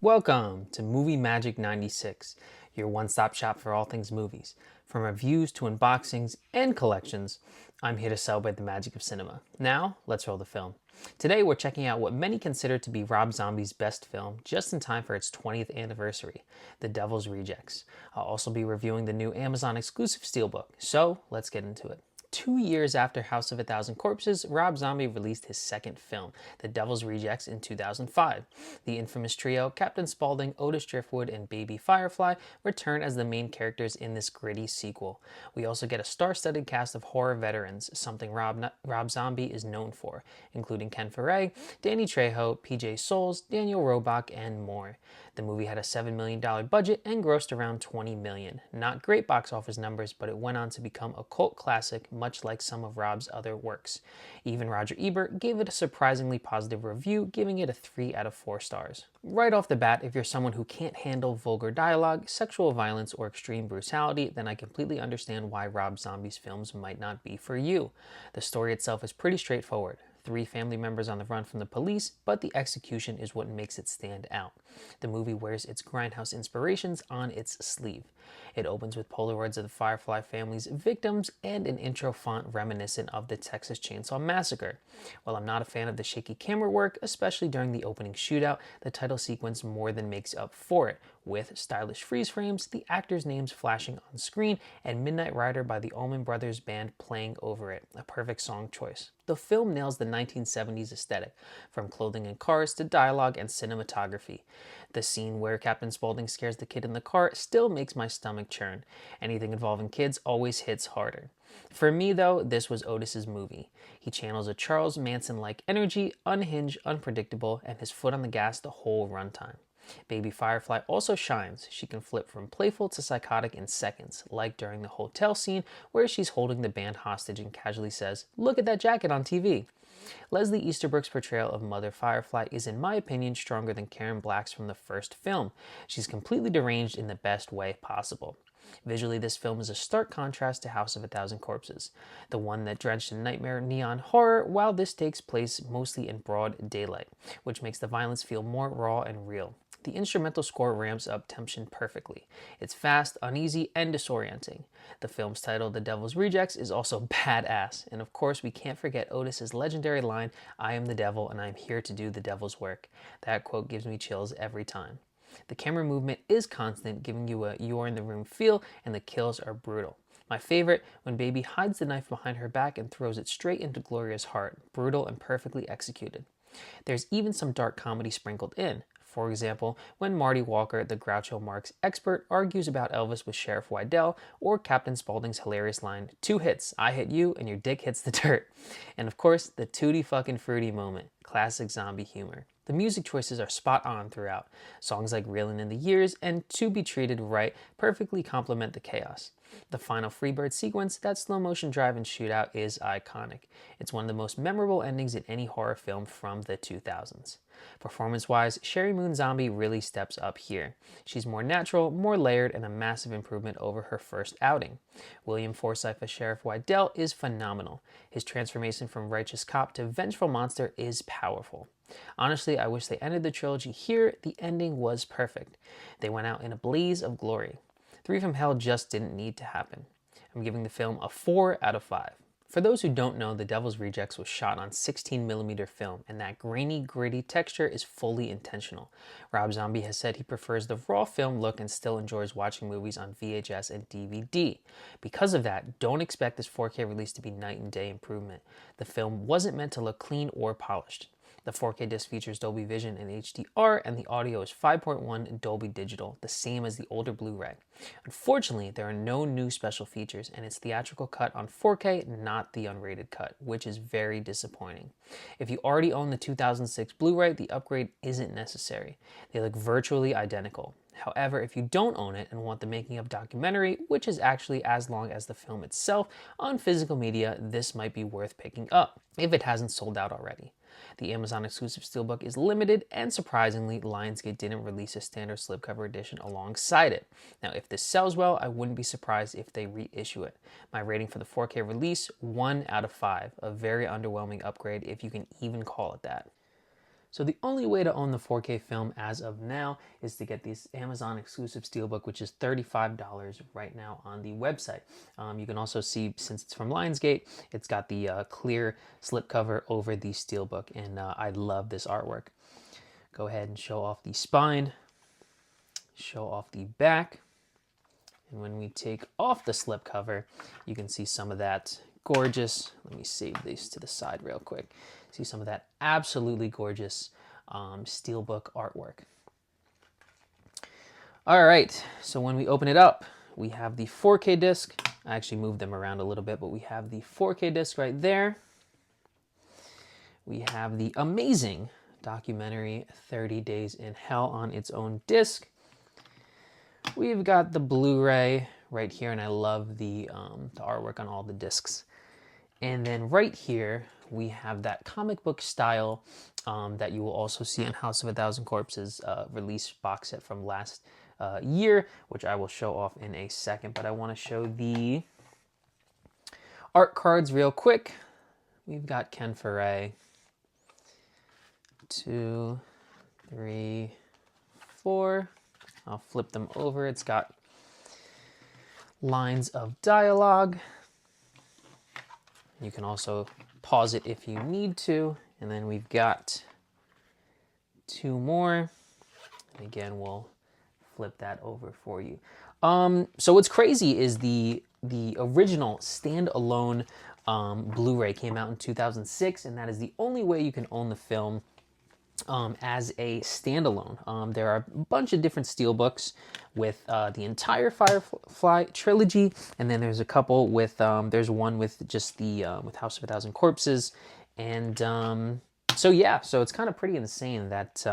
Welcome to Movie Magic 96, your one-stop shop for all things movies. From reviews to unboxings and collections, I'm here to celebrate the magic of cinema. Now, let's roll the film. Today, we're checking out what many consider to be Rob Zombie's best film, just in time for its 20th anniversary, The Devil's Rejects. I'll also be reviewing the new Amazon exclusive Steelbook, so let's get into it. 2 years after House of a Thousand Corpses, Rob Zombie released his second film, The Devil's Rejects, in 2005. The infamous trio, Captain Spaulding, Otis Driftwood, and Baby Firefly, return as the main characters in this gritty sequel. We also get a star-studded cast of horror veterans, something Rob Zombie is known for, including Ken Foree, Danny Trejo, PJ Soles, Daniel Roebuck, and more. The movie had a $7 million budget and grossed around $20 million. Not great box office numbers, but it went on to become a cult classic, much like some of Rob's other works. Even Roger Ebert gave it a surprisingly positive review, giving it a 3 out of 4 stars. Right off the bat, if you're someone who can't handle vulgar dialogue, sexual violence, or extreme brutality, then I completely understand why Rob Zombie's films might not be for you. The story itself is pretty straightforward. 3 family members on the run from the police, but the execution is what makes it stand out. The movie wears its grindhouse inspirations on its sleeve. It opens with Polaroids of the Firefly family's victims and an intro font reminiscent of the Texas Chainsaw Massacre. While I'm not a fan of the shaky camera work, especially during the opening shootout, the title sequence more than makes up for it, with stylish freeze frames, the actors' names flashing on screen, and Midnight Rider by the Allman Brothers Band playing over it. A perfect song choice. The film nails the 1970s aesthetic, from clothing and cars to dialogue and cinematography. The scene where Captain Spaulding scares the kid in the car still makes my stomach churn. Anything involving kids always hits harder. For me, though, this was Otis's movie. He channels a Charles Manson-like energy, unhinged, unpredictable, and his foot on the gas the whole runtime. Baby Firefly also shines. She can flip from playful to psychotic in seconds, like during the hotel scene where she's holding the band hostage and casually says, "Look at that jacket on TV." Leslie Easterbrook's portrayal of Mother Firefly is, in my opinion, stronger than Karen Black's from the first film. She's completely deranged in the best way possible. Visually, this film is a stark contrast to House of a Thousand Corpses, the one that drenched in nightmare neon horror, while this takes place mostly in broad daylight, which makes the violence feel more raw and real. The instrumental score ramps up tension perfectly. It's fast, uneasy, and disorienting. The film's title, The Devil's Rejects, is also badass, and of course we can't forget Otis's legendary line, "I am the devil and I am here to do the devil's work." That quote gives me chills every time. The camera movement is constant, giving you a you're in the room feel, and the kills are brutal. My favorite, when Baby hides the knife behind her back and throws it straight into Gloria's heart, brutal and perfectly executed. There's even some dark comedy sprinkled in. For example, when Marty Walker, the Groucho Marx expert, argues about Elvis with Sheriff Wydell, or Captain Spaulding's hilarious line, "2 hits, I hit you and your dick hits the dirt." And of course, the tutti fucking fruity moment, classic zombie humor. The music choices are spot on throughout. Songs like Reelin' in the Years and To Be Treated Right perfectly complement the chaos. The final Freebird sequence, that slow motion drive and shootout, is iconic. It's one of the most memorable endings in any horror film from the 2000s. Performance-wise, Sherry Moon Zombie really steps up here. She's more natural, more layered, and a massive improvement over her first outing. William Forsythe as Sheriff Wydell is phenomenal. His transformation from righteous cop to vengeful monster is powerful. Honestly, I wish they ended the trilogy here. The ending was perfect. They went out in a blaze of glory. 3 from Hell just didn't need to happen. I'm giving the film a 4 out of 5. For those who don't know, The Devil's Rejects was shot on 16mm film, and that grainy, gritty texture is fully intentional. Rob Zombie has said he prefers the raw film look and still enjoys watching movies on VHS and DVD. Because of that, don't expect this 4K release to be night and day improvement. The film wasn't meant to look clean or polished. The 4K disc features Dolby Vision and HDR, and the audio is 5.1 Dolby Digital, the same as the older Blu-ray. Unfortunately, there are no new special features, and it's theatrical cut on 4K, not the unrated cut, which is very disappointing. If you already own the 2006 Blu-ray, the upgrade isn't necessary. They look virtually identical. However, if you don't own it and want the making of documentary, which is actually as long as the film itself, on physical media, this might be worth picking up, if it hasn't sold out already. The Amazon exclusive Steelbook is limited, and surprisingly, Lionsgate didn't release a standard slipcover edition alongside it. Now, if this sells well, I wouldn't be surprised if they reissue it. My rating for the 4K release, 1 out of 5, a very underwhelming upgrade if you can even call it that. So the only way to own the 4K film as of now is to get this Amazon exclusive Steelbook, which is $35 right now on the website. You can also see, since it's from Lionsgate, it's got the clear slipcover over the Steelbook, and I love this artwork. Go ahead and show off the spine, show off the back, and when we take off the slipcover, you can see some of that gorgeous, let me save these to the side real quick, see some of that absolutely gorgeous Steelbook artwork. All right, so when we open it up, we have the 4K disc. I actually moved them around a little bit, but we have the 4K disc right there. We have the amazing documentary 30 Days in Hell on its own disc. We've got the Blu-ray right here, and I love the artwork on all the discs. And then right here, we have that comic book style that you will also see in House of a Thousand Corpses release box set from last year, which I will show off in a second. But I want to show the art cards real quick. We've got Ken Foray. 2, 3, 4. I'll flip them over. It's got lines of dialogue. You can also pause it if you need to. And then we've got 2 more. And again, we'll flip that over for you. So what's crazy is the original standalone Blu-ray came out in 2006, and that is the only way you can own the film as a standalone. There are a bunch of different steelbooks with the entire Firefly trilogy, and then there's a couple with there's one with just the with House of a Thousand Corpses, and so yeah, so it's kind of pretty insane that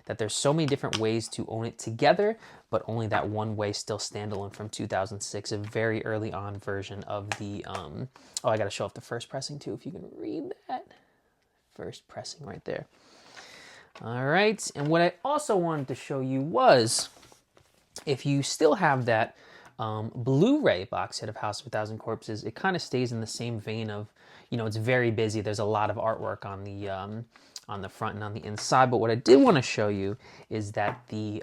that there's so many different ways to own it together, but only that one way still standalone from 2006, a very early on version of the oh, I gotta show off the first pressing too, if you can read that. First pressing right there. All right, and what I also wanted to show you was, if you still have that Blu-ray box set of House of a Thousand Corpses, it kind of stays in the same vein of, you know, it's very busy. There's a lot of artwork on the front and on the inside. But what I did want to show you is that the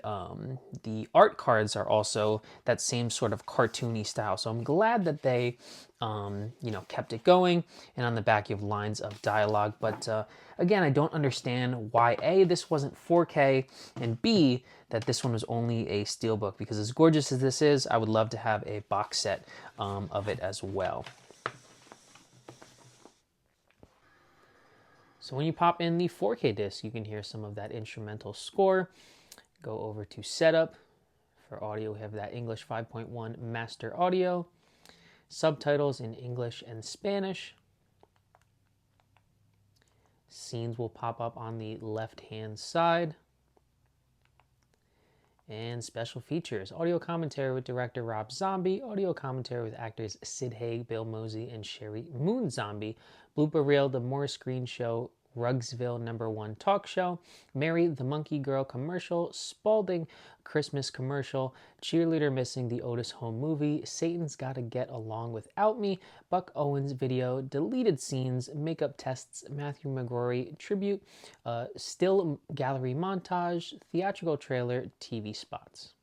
art cards are also that same sort of cartoony style. So I'm glad that they you know, kept it going. And on the back you have lines of dialogue. But again, I don't understand why A, this wasn't 4K, and B, that this one was only a steelbook, because as gorgeous as this is, I would love to have a box set of it as well. So when you pop in the 4K disc, you can hear some of that instrumental score. Go over to Setup. For audio, we have that English 5.1 Master Audio. Subtitles in English and Spanish. Scenes will pop up on the left-hand side. And special features. Audio commentary with director Rob Zombie. Audio commentary with actors Sid Haig, Bill Mosey, and Sherry Moon Zombie. Blooper reel, The Morris Green Show, Rugsville #1 Talk Show, Mary the Monkey Girl commercial, Spalding Christmas commercial, Cheerleader Missing, the Otis Home movie, Satan's Gotta Get Along Without Me, Buck Owens video, deleted scenes, makeup tests, Matthew McGrory tribute, still gallery montage, theatrical trailer, TV spots.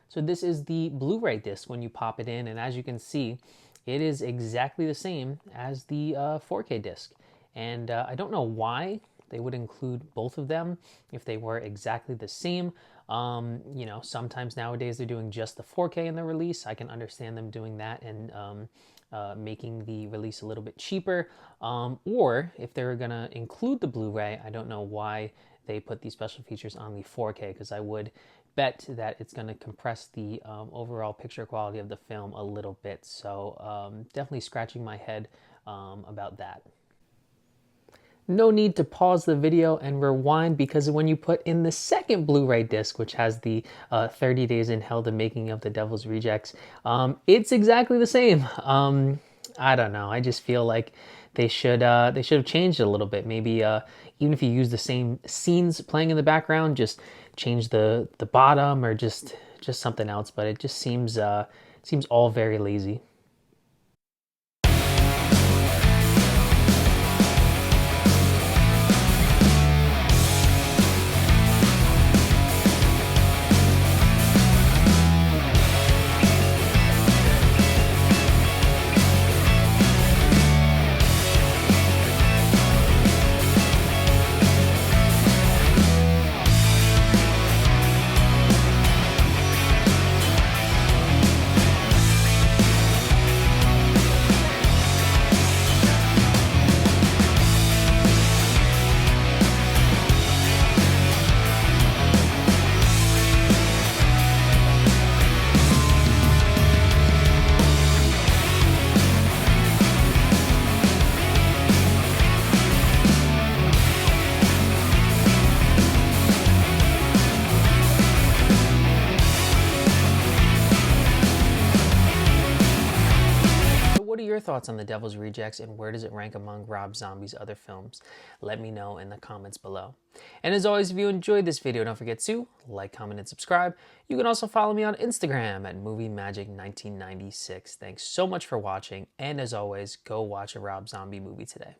So this is the Blu-ray disc when you pop it in, and as you can see, it is exactly the same as the 4K disc. And I don't know why they would include both of them if they were exactly the same. You know, sometimes nowadays they're doing just the 4K in the release. I can understand them doing that and making the release a little bit cheaper. Or if they were gonna include the Blu-ray, I don't know why they put these special features on the 4K, because I would bet that it's going to compress the overall picture quality of the film a little bit. So definitely scratching my head about that. No need to pause the video and rewind, because when you put in the second Blu-ray disc, which has the 30 Days in Hell, the making of The Devil's Rejects, it's exactly the same. I don't know. I just feel like they should have changed it a little bit. Maybe even if you use the same scenes playing in the background, just change the bottom or just something else. But it just seems all very lazy. your thoughts on The Devil's Rejects and where does it rank among Rob Zombie's other films? Let me know in the comments below. And as always, if you enjoyed this video, don't forget to like, comment, and subscribe. You can also follow me on Instagram at MovieMagic1996. Thanks so much for watching, and as always, go watch a Rob Zombie movie today.